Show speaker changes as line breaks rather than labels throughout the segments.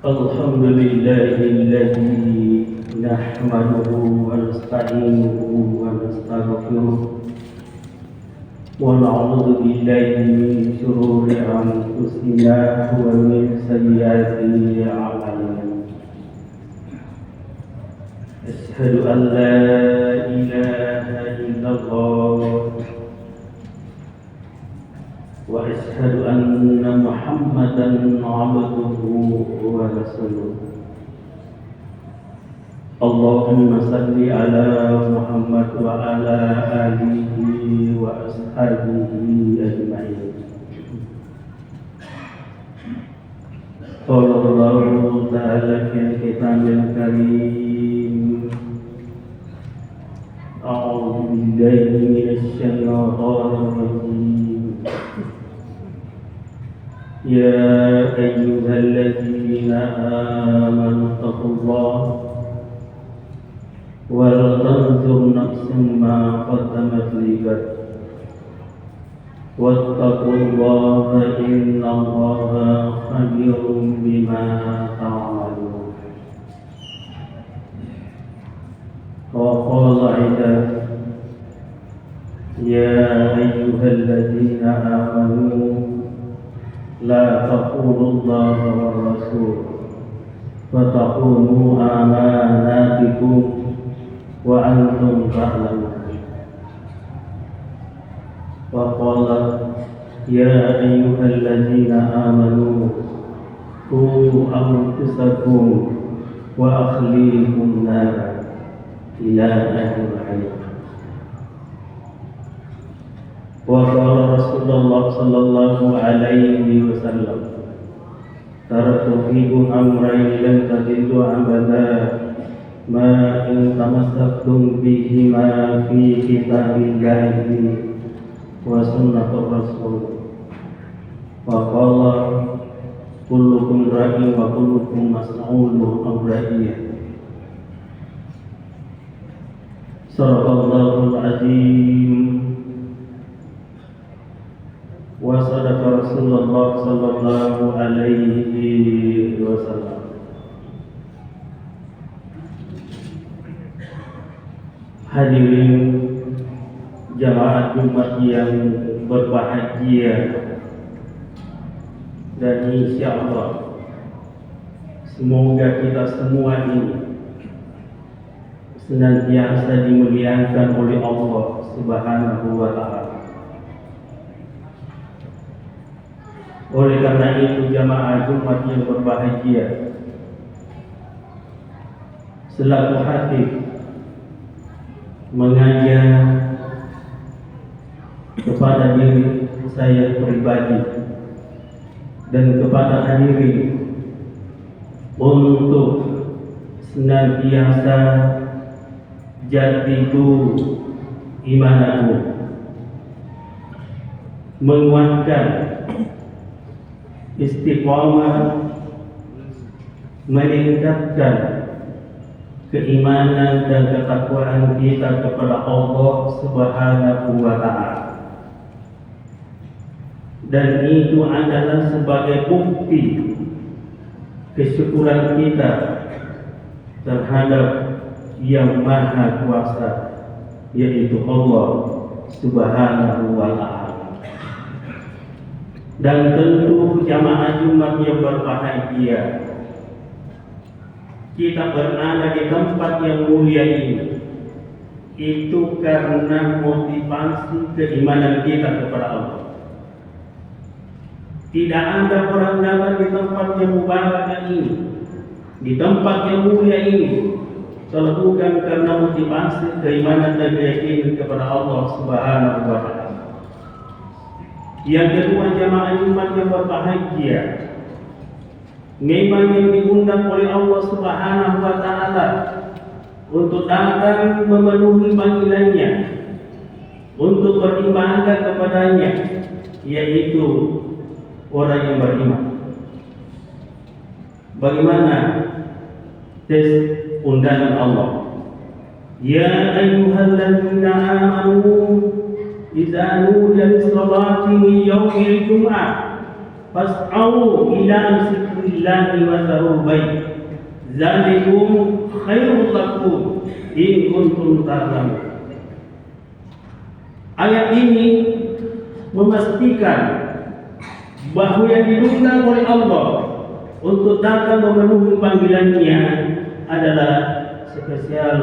الحمد لله الذي نحمده ونستعينه ونستغفره ونعوذ بالله من شرور أنفسنا ومن سيئات أعمالنا. أشهد أن لا إله إلا الله وأشهد أن محمدا عبده ورسوله. اللهم صل على محمد وعلى آله وأصحابه أجمعين. قال الله تعالى في الكتاب الكريم: أعوذ بالله من الشيطان الرجيم. يا أيها الذين آمنوا اتقوا الله ولتنظر نفس ما قدمت لغد واتقوا الله إن الله خبير بما تعملون. وقال عباد: يا أيها الذين آمنوا لا تخونوا الله والرسول فتخونوا أماناتكم وأنتم تعلمون. وقال: يا أيها الذين آمنوا قوا أنفسكم وأهليكم نارا إلى آخر الآية. وقال رسول الله صلى الله عليه وسلم: تركت فيكم أمرين لن تضلوا أبدا ما إن تمسكتم بهما في كتاب الله وسنة الرسول. وقال: كلكم راع وكلكم مسؤول عن رعيته. صدق الله العظيم وصدق رسول الله صلى الله عليه wasallam. Hadirin jamaah Jumat yang berbahagia, dan insya Allah semoga kita semua ini senantiasa dimuliakan oleh Allah Subhanahu wa Ta'ala. Oleh karena itu, jamaah Jumat yang berbahagia, selaku khatib mengajak kepada diri saya pribadi dan kepada hadirin untuk senantiasa jadidu imanku, menguatkan istiqamah, meningkatkan keimanan dan ketakwaan kita kepada Allah Subhanahu wa Ta'ala. Dan itu adalah sebagai bukti kesyukuran kita terhadap Yang Maha Kuasa, yaitu Allah Subhanahu wa Ta'ala. Dan tentu jamaah Jumat yang berbahagia, kita berada di tempat yang mulia ini itu karena motivasi keimanan kita kepada Allah. Tidak ada perandaran di tempat yang mubarak ini, di tempat yang mulia ini, kalau bukan karena motivasi keimanan dan keyakinan kepada Allah Subhanahu wa Ta'ala. Yang kedua, jamaah Jumat yang berbahagia, memang yang diundang oleh Allah Subhanahu wa Ta'ala untuk datang memenuhi panggilannya, untuk beribadah kepadanya, yaitu orang yang beriman. Bagaimana tes undangan Allah? Ya ayyuhalladzina amanu idza nudiya lis-salati min yaumil jum'ah fas'au ila zikrillahi wa dzarul bai'. Zalikum khairul lakum in kuntum ta'lamun. Ayat ini memastikan bahwa yang diundang oleh Allah untuk datang memenuhi panggilannya adalah spesial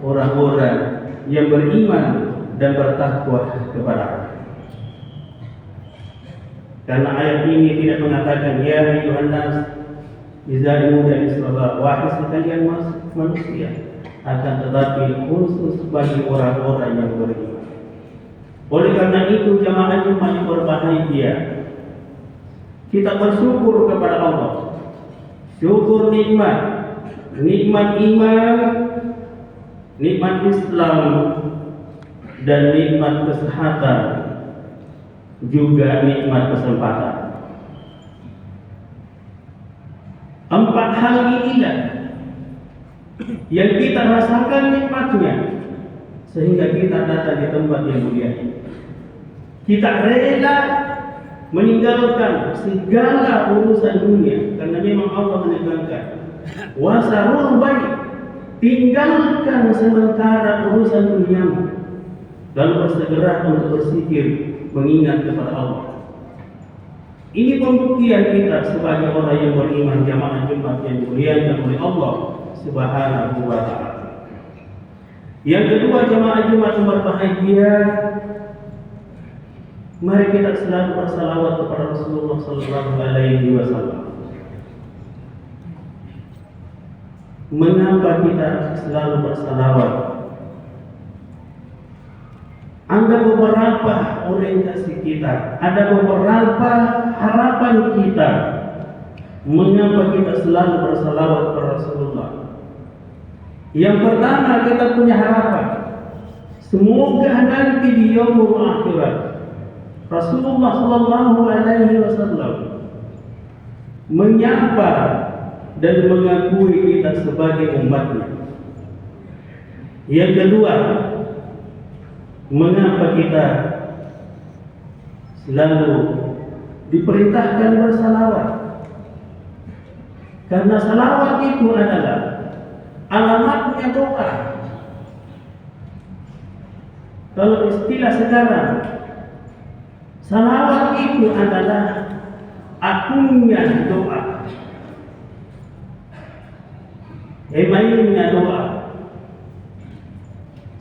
orang-orang yang beriman dan bertakwa kepada Allah. Karena ayat ini tidak mengatakan ya ayyuhan nas izalimu dan isra wahai sekalian manusia, akan tetapi khusus bagi orang-orang yang beriman. Oleh karena itu jamaah Jumat yang berbahagia, kita bersyukur kepada Allah. Syukur nikmat iman, nikmat Islam, dan nikmat kesehatan, juga nikmat kesempatan. 4 hal inilah yang kita rasakan nikmatnya sehingga kita datang di tempat yang mulia ini. Kita rela meninggalkan segala urusan dunia karena memang Allah menekankan wasarul bai', tinggalkan sementara urusan duniamu dan bersegera untuk bersikir mengingat kepada Allah. Ini pembuktian kita sebagai orang yang beriman jamaah Jumat yang dimuliakan oleh Allah Subhanahu wa ta'ala. Yang kedua jamaah Jumat yang berbahagia, mari kita selalu bersalawat kepada Rasulullah sallallahu alaihi wasallam. Mengapa kita selalu bersalawat? Ada beberapa orientasi kita, ada beberapa harapan kita. Mengapa kita selalu bersalawat kepada Rasulullah? Yang pertama, kita punya harapan, semoga nanti di yaumul akhirat Rasulullah sallallahu alaihi wasallam menyapa dan mengakui kita sebagai umatnya. Yang kedua, mengapa kita selalu diperintahkan bersalawat? Karena salawat itu adalah alamatnya doa. Kalau istilah sekarang, salawat itu adalah akunnya doa, emailnya doa.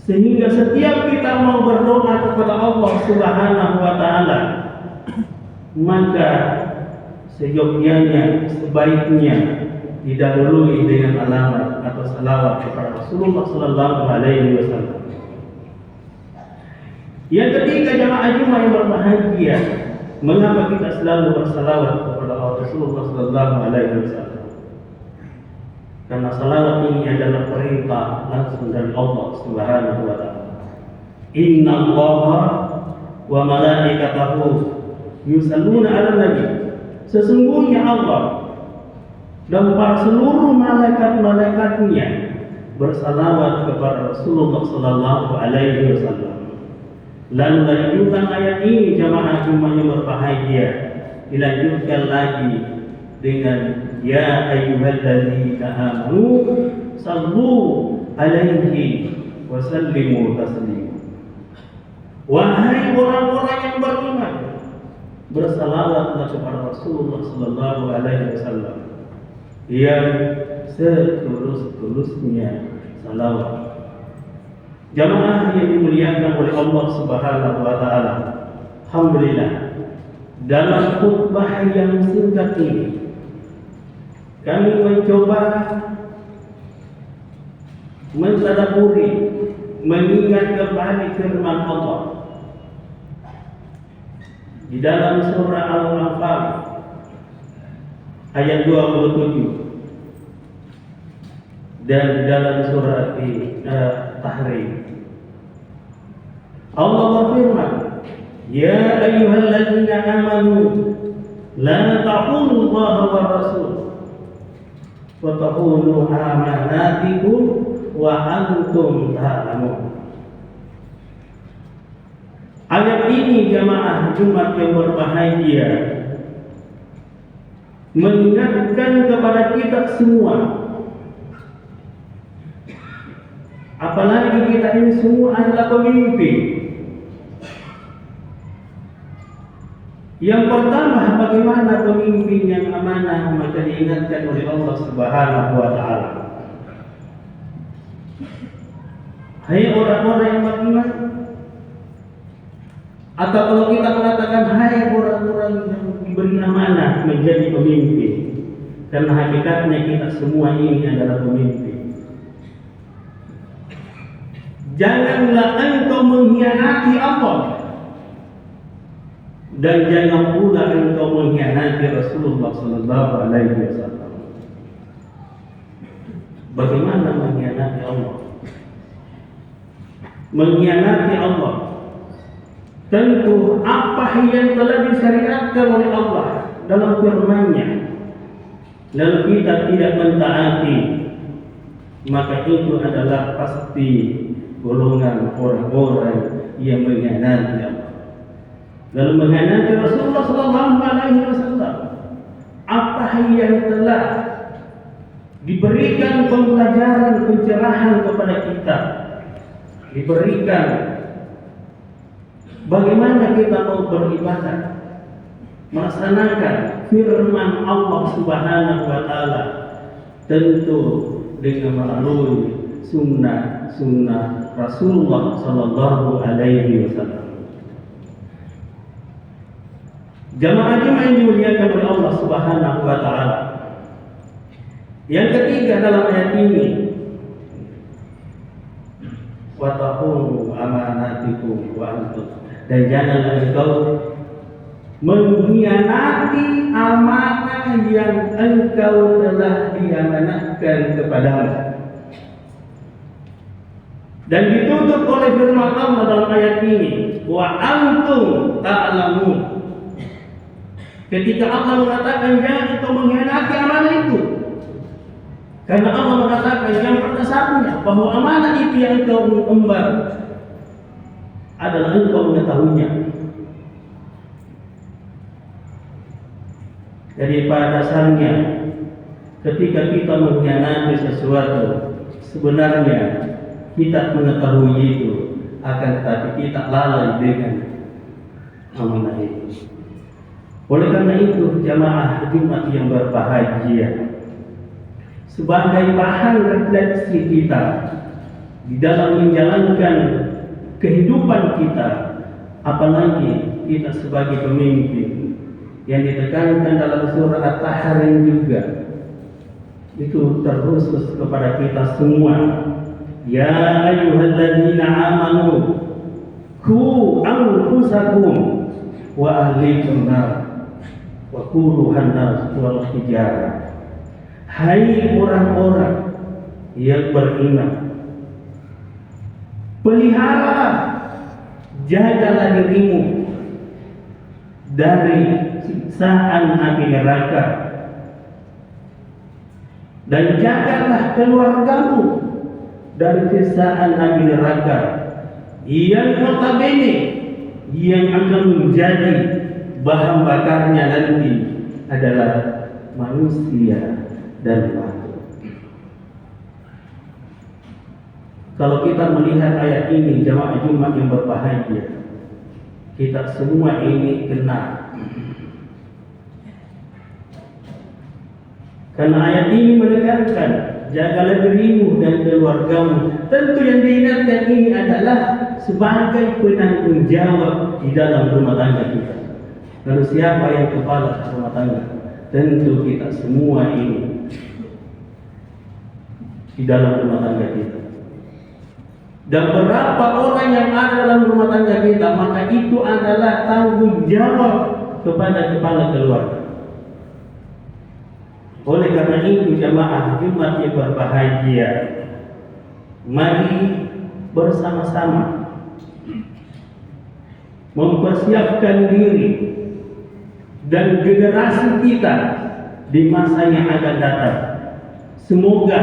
Sehingga setiap kita mau berdoa kepada Allah Subhanahu wa ta'ala, maka seyogyanya, sebaiknya didahului dengan alamat atau salawat kepada Rasulullah sallallahu alaihi wasallam. Yang ketiga jamaah Jumat yang berbahagia, mengapa kita selalu bersalawat kepada Rasulullah sallallahu alaihi wasallam? Karena salawat ini adalah perintah langsung dari Allah Subhanahu wa ta'ala. Inna Allaha wa malaikatahu yusalluna 'alan nabi. Sesungguhnya Allah dan para seluruh malaikat-malaikatnya bersalawat kepada Rasulullah sallallahu alaihi wasallam. Lalu lanjutkan ayat ini jamaah Jumat yang berbahagia, dilanjutkan lagi dengan ya ayyuhalladzina amanu sallu alaihi wa sallimu taslima. Wahai orang-orang yang beriman, bersalawatlah kepada Rasulullah sallallahu alaihi wasallam yang setulus-tulusnya salawat. Jamaah yang dimuliakan oleh Allah Subhanahu wa ta'ala, alhamdulillah, dalam khutbah yang singkat ini kami mencoba mentadabburi, mengingat kembali firman Allah di dalam surah Al-Anfal ayat 27 dan di dalam surah Tahrim. Allah berfirman, ya ayyuhalladzina amanu la taqulu Allaha wa rasul wa taqulu amanatikum wa antum ta'lamun. Ayat ini jamaah Jumat yang berbahagia mengingatkan kepada kita semua, apalagi kita ini semua adalah pemimpin. Yang pertama, bagaimana pemimpin yang amanah, maka diingatkan oleh Allah Subhanahu wa Ta'ala. Hai orang-orang yang beriman, atau kalau kita mengatakan hai orang-orang yang diberi amanah menjadi pemimpin, karena hakikatnya kita semua ini adalah pemimpin. Janganlah engkau mengkhianati Allah, dan jangan pula engkau mengkhianati Rasulullah Sallallahu Alaihi Wasallam. Bagaimana mengkhianati Allah? Mengkhianati Allah, tentu apa yang telah disyariatkan oleh Allah dalam firman-Nya, lalu kita tidak mentaati, maka itu adalah pasti golongan orang-orang yang mengkhianati Allah. Lalu mengkhianati Rasulullah Sallallahu Alaihi Wasallam, apa yang telah diberikan pembelajaran, pencerahan kepada kita, diberikan bagaimana kita mau beribadah, melaksanakan firman Allah Subhanahu wa Ta'ala, tentu dengan melalui sunnah Rasulullah Sallallahu Alaihi Wasallam. Jamaah yang dimuliakan oleh Allah Subhanahu wa Ta'ala. Yang ketiga dalam ayat ini, wa tahunu amanatikum wa antum, dan janganlah engkau mengkhianati amanah yang engkau telah diamanahkan kepadamu. Dan ditutup oleh firman Allah dalam ayat ini, wa antum ta'lamun. Ketika Allah mengatakan jangan engkau mengkhianati amanah itu, karena Allah mengatakan yang pada dasarnya bahwa amanah itu yang engkau mengemban adalah engkau mengetahuinya. Jadi pada dasarnya ketika kita mengkhianati sesuatu, sebenarnya kita mengetahui itu, akan tetapi kita lalai dengan amanah itu. Oleh karena itu, jamaah Jumat yang berbahagia, sebagai bahan refleksi kita di dalam menjalankan kehidupan kita, apalagi kita sebagai pemimpin, yang ditekankan dalam surah At-Tahrim juga, itu terkhusus kepada kita semua. Ya ayyuhalladzina amanu qu anfusakum wa ahlikum nar wa quduhan nas wal hijarah. Hai orang-orang yang beriman, peliharalah, jagalah dirimu dari siksaan api neraka, dan jagalah keluargamu dari siksaan api neraka yang notabene yang akan menjadi bahan bakarnya nanti adalah manusia dan batu. Kalau kita melihat ayat ini, jamaah Jumat yang berbahagia, kita semua ini kena. Karena ayat ini menekankan jagalah dirimu dan keluargamu. Tentu yang diingatkan ini adalah sebagai penanggung jawab di dalam rumah tangga kita. Lalu siapa yang kepala rumah tangga? Tentu kita semua ini di dalam rumah tangga kita. Dan berapa orang yang ada dalam rumah tangga kita, maka itu adalah tanggung jawab kepada kepala keluarga. Oleh karena itu, jamaah Jumat yang berbahagia, mari bersama-sama mempersiapkan diri dan generasi kita di masa yang akan datang. Semoga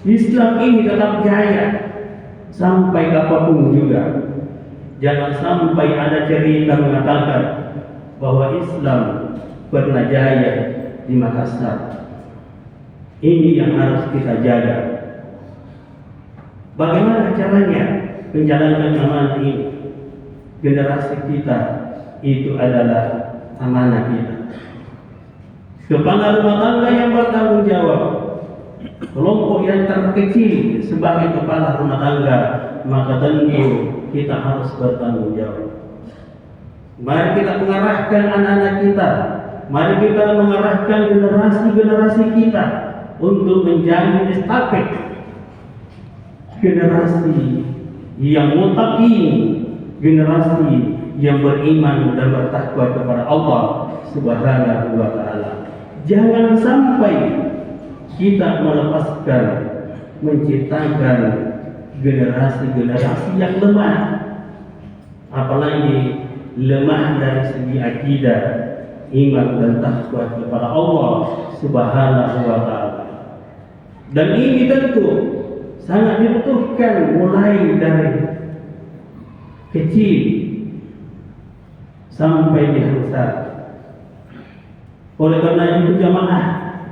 Islam ini tetap jaya sampai apapun juga. Jangan sampai ada cerita mengatakan bahwa Islam pernah jaya di Makassar. Ini yang harus kita jaga. Bagaimana caranya menjalankan amanah ini? Generasi kita itu adalah amanah kita. Kepala rumah tangga yang bertanggung jawab, kelompok yang terkecil sebagai kepala rumah tangga, maka tentu kita harus bertanggung jawab. Mari kita mengarahkan anak-anak kita, mari kita mengarahkan generasi-generasi kita untuk menjadi estafet generasi yang muttaqin, generasi yang beriman dan bertakwa kepada Allah Subhanahu wa taala. Jangan sampai kita melepaskan, menciptakan generasi-generasi yang lemah, apalagi lemah dari segi akidah, iman dan takwa kepada Allah Subhanahu wa taala. Dan ini tentu sangat dibutuhkan mulai dari kecil sampai dewasa. Oleh karena itu jamaah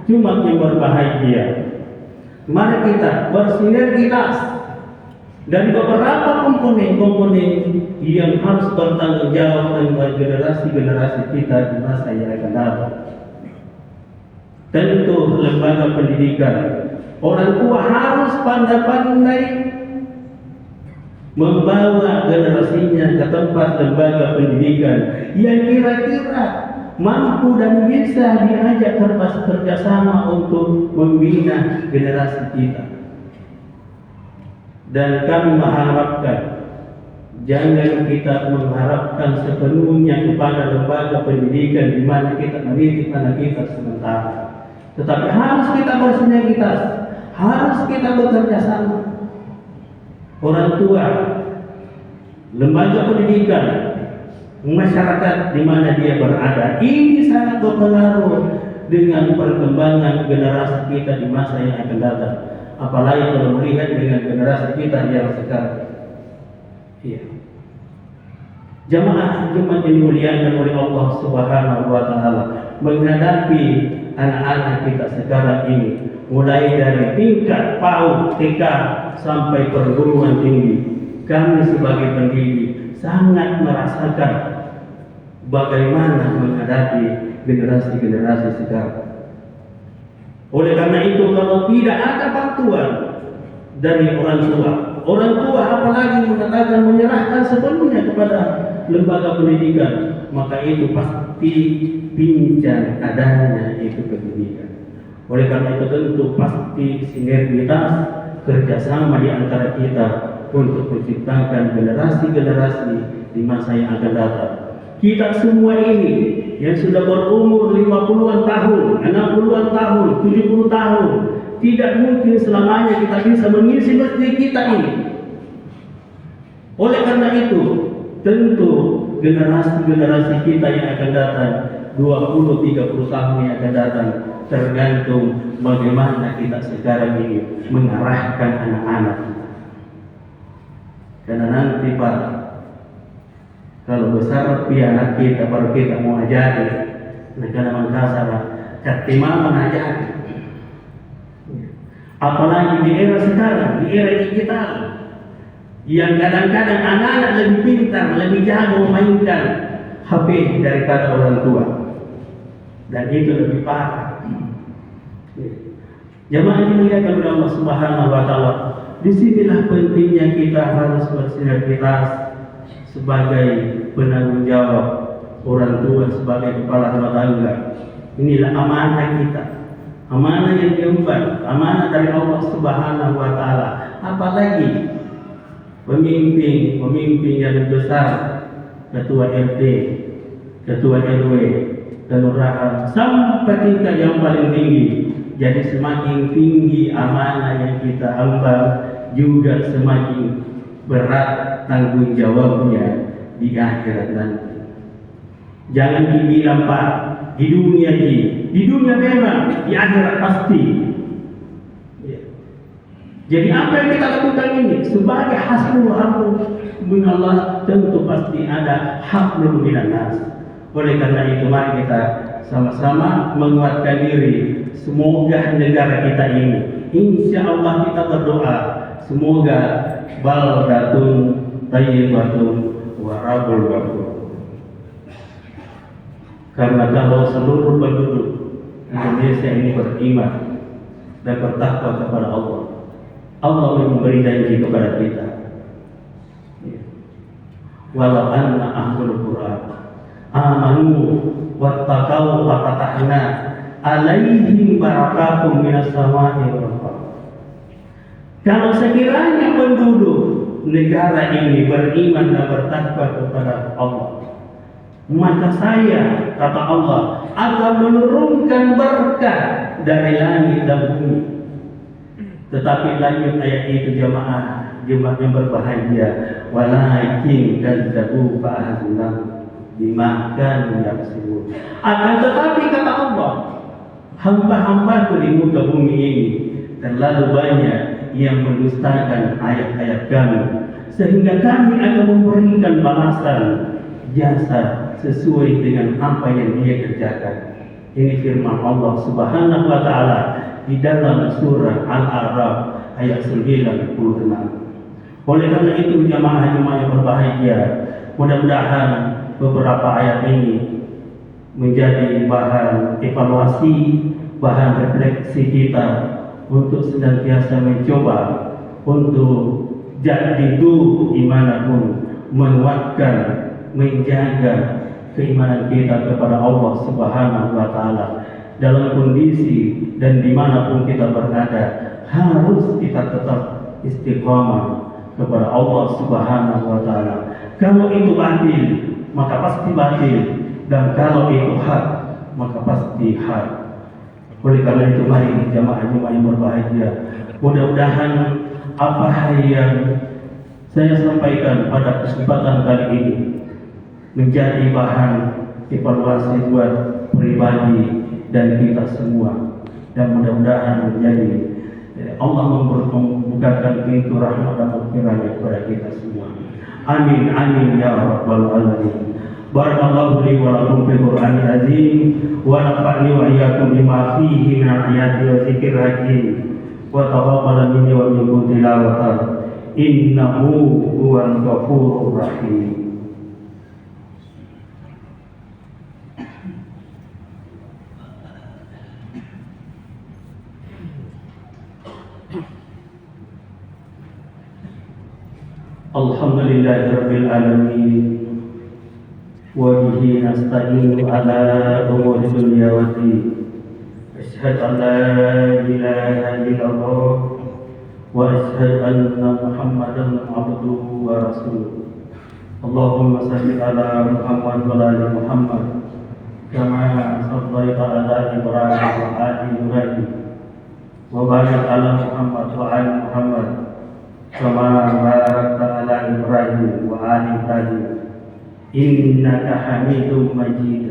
Jumat yang berbahagia, mari kita bersinergitas dari beberapa komponen-komponen yang harus bertanggung jawab dengan generasi-generasi kita di masa yang akan datang. Tentu lembaga pendidikan, orang tua harus pandai-pandai membawa generasinya ke tempat lembaga pendidikan yang kira-kira mampu dan bisa diajak kerjasama untuk membina generasi kita. Dan kami mengharapkan, jangan kita mengharapkan sepenuhnya kepada lembaga pendidikan di mana kita mendidik anak kita sementara, tetapi harus kita bersinergitas, harus kita bekerja sama. Orang tua, lembaga pendidikan, masyarakat di mana dia berada, ini sangat berpengaruh dengan perkembangan generasi kita di masa yang akan datang. Apalagi kalau melihat dengan generasi kita yang sekarang. Iya. Jamaah Jumat yang dimuliakan oleh Allah Subhanahu wa taala, menghadapi anak-anak kita sekarang ini, mulai dari tingkat PAUD, TK sampai perguruan tinggi, kami sebagai pendidik sangat merasakan bagaimana menghadapi generasi-generasi sekarang. Oleh karena itu, kalau tidak ada bantuan dari orang tua apalagi mengatakan menyerahkan sepenuhnya kepada lembaga pendidikan, maka itu pasti pincang adanya itu pendidikan. Oleh karena itu tentu pasti sinergitas kerjasama di antara kita untuk menciptakan generasi-generasi di masa yang akan datang. Kita semua ini yang sudah berumur 50-an tahun, 60-an tahun, 70 tahun, tidak mungkin selamanya kita bisa mengisi masjid kita ini. Oleh karena itu, tentu generasi-generasi kita yang akan datang 20-30 tahun yang akan datang, tergantung bagaimana kita sekarang ini mengarahkan anak-anak kita. Karena nanti Pak, kalau besar anak kita baru kita mau ajari, negara Makassar, ketimah menajari. Apalagi di era sekarang, di era digital, yang kadang-kadang anak-anak lebih pintar, lebih jago memainkan HP daripada orang tua, dan itu lebih parah. Jamaah dimuliakan oleh Allah Subhanahu wa taala, disinilah pentingnya kita harus bersinergitas sebagai penanggung jawab, orang tua sebagai kepala rumah tangga. Inilah amanah kita, amanah yang diemban, amanah dari Allah Subhanahu wa taala. Apalagi pemimpin yang besar, ketua RT, ketua RW, kelurahan, sampai tingkat yang paling tinggi. Jadi semakin tinggi amanah yang kita emban, juga semakin berat tanggung jawabnya di akhirat nanti. Jangan dibilang Pak, di dunia memang, di akhirat pasti. Ya. Jadi apa yang kita lakukan ini sebagai hablum minallah, tentu pasti ada hablum minan nas. Oleh karena itu mari kita sama-sama menguatkan diri. Semoga negara kita ini, insya Allah kita berdoa, semoga baldatun thayyibatun wa rabbul ghafur. Karena kalau seluruh penduduk Indonesia ini beriman dan bertakwa kepada Allah, Allah memberi janji kepada kita. Walau anna ahlul Qur'an amanu wattaqau fafatahna alaihim barakatun minas sama'i wal ardh. Kalau sekiranya penduduk negara ini beriman dan bertakwa kepada Allah, maka saya, kata Allah, akan menurunkan berkah dari langit dan bumi. Tetapi lanjut ayat itu jemaah yang berbahagia, walakin kadzabu fa'aznahum bima kanu yaksibun. Akan tetapi kata Allah, hamba-hambaku di muka bumi ini terlalu banyak yang mendustakan ayat-ayat kami, sehingga kami akan memberikan balasan jasa sesuai dengan apa yang dia kerjakan. Ini firman Allah Subhanahu wa taala di dalam surah Al-A'raf ayat 96. Oleh karena itu jemaah-jemaah yang berbahagia, mudah-mudahan beberapa ayat ini menjadi bahan evaluasi, bahan refleksi kita untuk senantiasa mencoba untuk jadidu imanapun, menguatkan, menjaga keimanan kita kepada Allah Subhanahu wa taala dalam kondisi dan dimanapun kita berada. Harus kita tetap istiqamah kepada Allah Subhanahu wa taala. Kalau itu batil, maka pasti batil, dan kalau itu hak, maka pasti hak. Oleh karena itu mari jamaah-jamaah yang berbahagia, mudah-mudahan apa yang saya sampaikan pada kesempatan kali ini menjadi bahan evaluasi buat pribadi dan kita semua, dan mudah-mudahan menjadi Allah membukakan pintu rahmat dan maghfirah kepada kita semua. Amin amin ya rabbal alamin. Barakallahu li wa lakum fil Qur'anil azim wa nafa'ni wa iyyakum bima fihi min ayati wa dzikril hakim wa taqabbal minni wa minkum tilawatan innahu huwal ghafurur rahim. Alhamdulillahirabbil alamin wa bihi nasta'inu ala umuri dunya wa din. Asyhadu an la ilaha illallah wa asyhadu anna Muhammadan abduhu wa rasuluh. Allahumma shalli ala Muhammad wa ala Muhammad kama shallaita ala Ibrahim wa ala Ibrahim wa barik ala Muhammad wa ala Muhammad kama barakta ala Ibrahim wa ali Ibrahim innaka Hamidum Majid.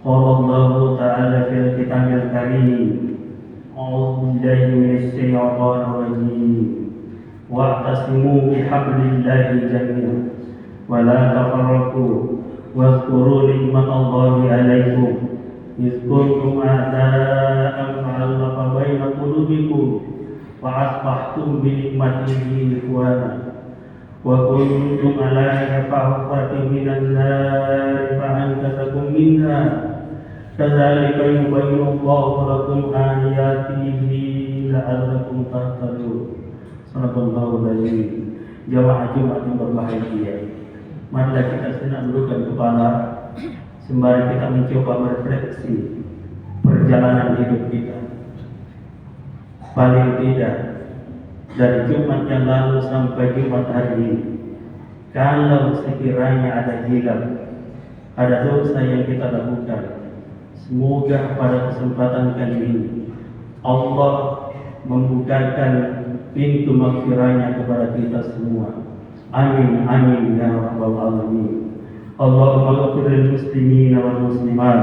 Qala Allah ta'ala fil kitabil karim, a'udzu billahi minasy syaithanir rajim, wa'tasimu bihablillahi jami'an wa la tafarraqu wadhkuru ni'matallahi 'alaikum idh kuntum a'da'an fa'alafa baina qulubikum fa'asbahtum binikmatihi ikhwana wa kuntum ala shafa hufratin minan nar fa'anqadhakum minha kadzalika yubayyinu Allahu lakum ayatihi la'allakum tahtadun. Sallallahu alaihi. Jamaah Jumat yang berbahagia, marilah kita menundukkan kepala sembari kita mencoba merefleksi perjalanan hidup kita. Paling tidak dari Jumat yang lalu sampai Jumat hari ini, kalau sekiranya ada hilaf, ada dosa yang kita lakukan, semoga pada kesempatan kali ini Allah membukakan pintu maghfirahnya kepada kita semua. Amin amin ya rabbal alamin. Allahumma ighfir lil muslimina wal muslimat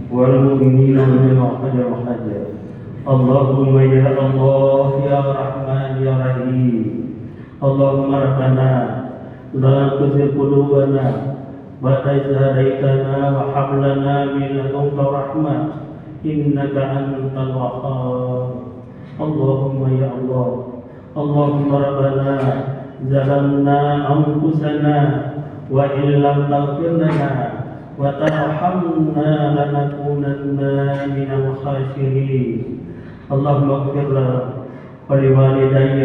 wal mu'minina wal mu'minat. Allahumma ya Allah ya Rahman ya Rahim. Allahumma rabbana la tuzigh qulubana بعد إذ هديتنا وهب لنا من لدنك رحمة إنك أنت الوهاب. اللهم يا الله، اللهم ربنا ظلمنا أنفسنا وإن لم تغفر لنا وترحمنا لنكونن من الخاسرين. اللهم اغفر لنا ولوالدي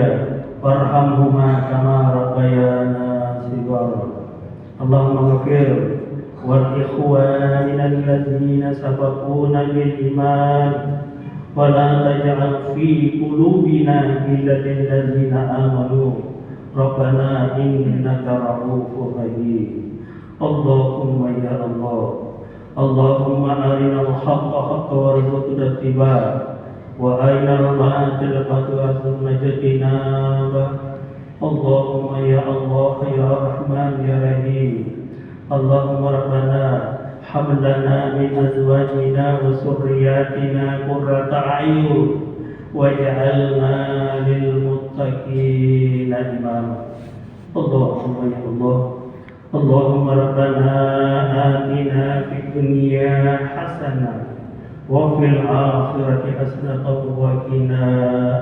وارحمهما كما ربيانا صغارا. اللهم اغفر والإخوان الذين سبقونا بالإيمان ولا تجعل في قلوبنا غلا للذين آمنوا ربنا إنك رؤوف رحيم. اللهم يا الله، اللهم أرنا الحق حقا وارزقنا اتباعه وأرنا الباطل باطلا وارزقنا اجتنابه. اللهم يا الله يا رحمن يا رحيم. اللهم ربنا هب لنا من أزواجنا وذرياتنا قرة أعين واجعلنا للمتقين إماما. اللهم يا الله، اللهم ربنا آتنا في الدنيا حسنة وفي الآخرة حسنة وقنا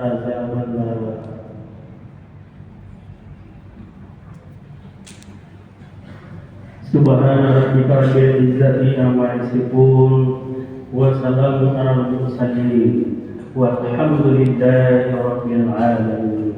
عذاب النار. Subhana rabbika rabbil izzati amma yasifun wa salamun alal mursalin walhamdulillahi rabbil alamin.